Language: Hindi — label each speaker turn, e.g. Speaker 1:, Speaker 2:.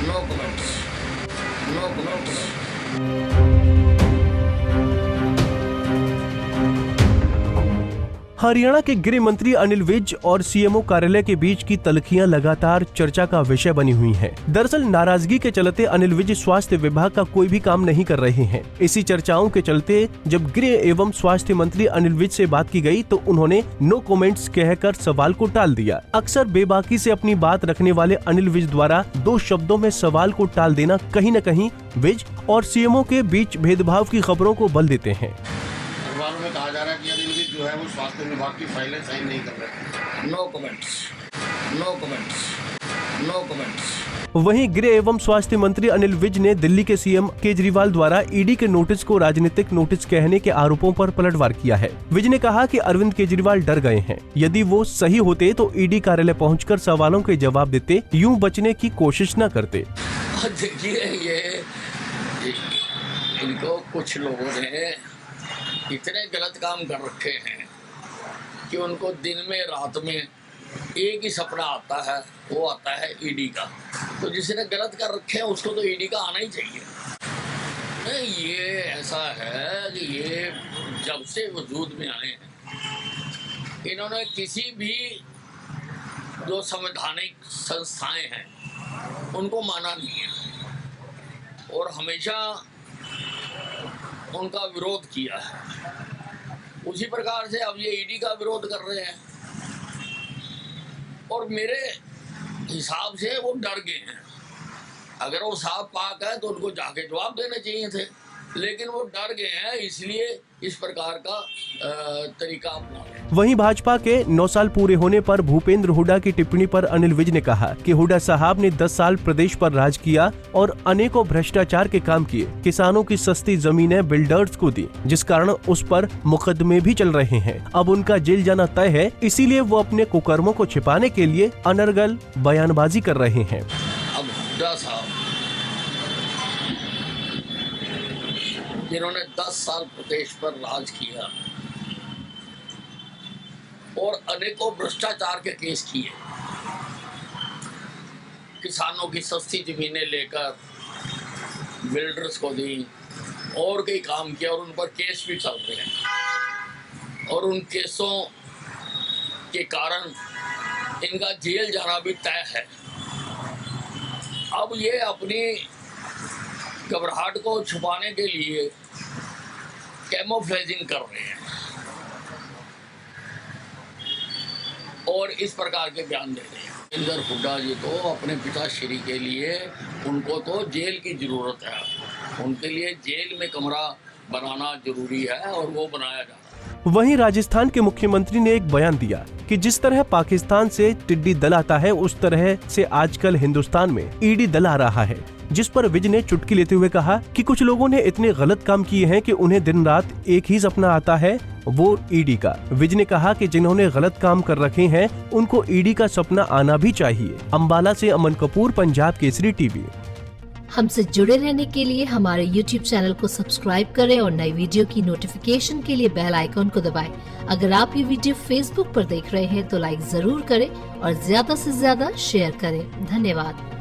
Speaker 1: No comments, no comments.
Speaker 2: Haryana के गृह मंत्री अनिल विज और सीएमओ कार्यालय के बीच की तल्खियां लगातार चर्चा का विषय बनी हुई हैं। दरअसल नाराजगी के चलते अनिल विज स्वास्थ्य विभाग का कोई भी काम नहीं कर रहे हैं। इसी चर्चाओं के चलते जब गृह एवं स्वास्थ्य मंत्री अनिल विज से बात की गई तो उन्होंने नो कमेंट्स कहकर सवाल को टाल दिया। अक्सर बेबाकी से अपनी बात रखने वाले अनिल विज द्वारा 2 शब्दों में सवाल को टाल देना कहीं न कहीं विज और सीएमओ के बीच भेदभाव की खबरों को बल देते हैं।
Speaker 1: अखबारों में कहा जा रहा है कि अनिल विज जो है वो स्वास्थ्य विभाग की फाइलें साइन नहीं कर रहे। No comments, no comments, no comments.
Speaker 2: वहीं गृह एवं स्वास्थ्य मंत्री अनिल विज ने दिल्ली के सीएम केजरीवाल द्वारा ईडी के नोटिस को राजनीतिक नोटिस कहने के आरोपों पर पलटवार किया है। विज ने कहा कि अरविंद केजरीवाल डर गए हैं। यदि वो सही होते तो ईडी कार्यालय पहुंचकर सवालों के जवाब देते, यूं बचने की कोशिश न करते।
Speaker 1: देखिए ये इनको कुछ लोगों ने इतने गलत काम कर रखे हैं कि उनको दिन में रात में एक ही सपना आता है, वो आता है ईडी का। तो जिसने गलत कर रखे हैं उसको तो ईडी का आना ही चाहिए। नहीं, ये ऐसा है कि ये जब से वजूद में आए हैं इन्होंने किसी भी जो संवैधानिक संस्थाएं हैं उनको माना नहीं है और हमेशा उनका विरोध किया है। उसी प्रकार से अब ये ईडी का विरोध कर रहे हैं और मेरे हिसाब से वो डर गए हैं। अगर वो साफ पाक है तो उनको जाके जवाब देने चाहिए थे, लेकिन वो डर गए हैं, इसलिए इस प्रकार का तरीका अपना रहे हैं।
Speaker 2: वहीं भाजपा के 9 साल पूरे होने पर भूपेंद्र हुड्डा की टिप्पणी पर अनिल विज ने कहा कि हुड्डा साहब ने 10 साल प्रदेश पर राज किया और अनेकों भ्रष्टाचार के काम किए। किसानों की सस्ती जमीनें बिल्डर्स को दी, जिस कारण उस पर मुकदमे भी चल रहे हैं। अब उनका जेल जाना तय है, इसीलिए वो अपने कुकर्मों को छिपाने के लिए अनर्गल बयानबाजी कर रहे हैं।
Speaker 1: अब हुड्डा साहब जिन्होंने 10 साल प्रदेश पर राज किया और अनेकों भ्रष्टाचार के केस किए, किसानों की सस्ती जमीनें लेकर बिल्डर्स को दी और कई काम किया और उन पर केस भी चल रहे हैं और उन केसों के कारण इनका जेल जाना भी तय है। अब ये अपनी घबराहट को छुपाने के लिए कैमोफ्लेजिंग कर रहे हैं और इस प्रकार के बयान दे रहे हैं। भूपेंद्र हुड्डा जी तो अपने पिताश्री के लिए उनको तो जेल की जरूरत है, उनके लिए जेल में कमरा बनाना जरूरी है और वो बनाया जा रहा है।
Speaker 2: वहीं राजस्थान के मुख्यमंत्री ने एक बयान दिया कि जिस तरह पाकिस्तान से टिड्डी दल आता है उस तरह से आजकल हिंदुस्तान में ईडी दल आ रहा है, जिस पर विज ने चुटकी लेते हुए कहा कि कुछ लोगों ने इतने गलत काम किए हैं कि उन्हें दिन रात एक ही सपना आता है, वो ईडी का। विज ने कहा कि जिन्होंने गलत काम कर रखे हैं उनको ईडी का सपना आना भी चाहिए। अंबाला से अमन कपूर, पंजाब केसरी टीवी।
Speaker 3: हमसे जुड़े रहने के लिए हमारे YouTube चैनल को सब्सक्राइब करें और नई वीडियो की नोटिफिकेशन के लिए बेल आइकॉन को दबाएं। अगर आप ये वीडियो Facebook पर देख रहे हैं तो लाइक जरूर करें और ज्यादा से ज्यादा शेयर करें। धन्यवाद।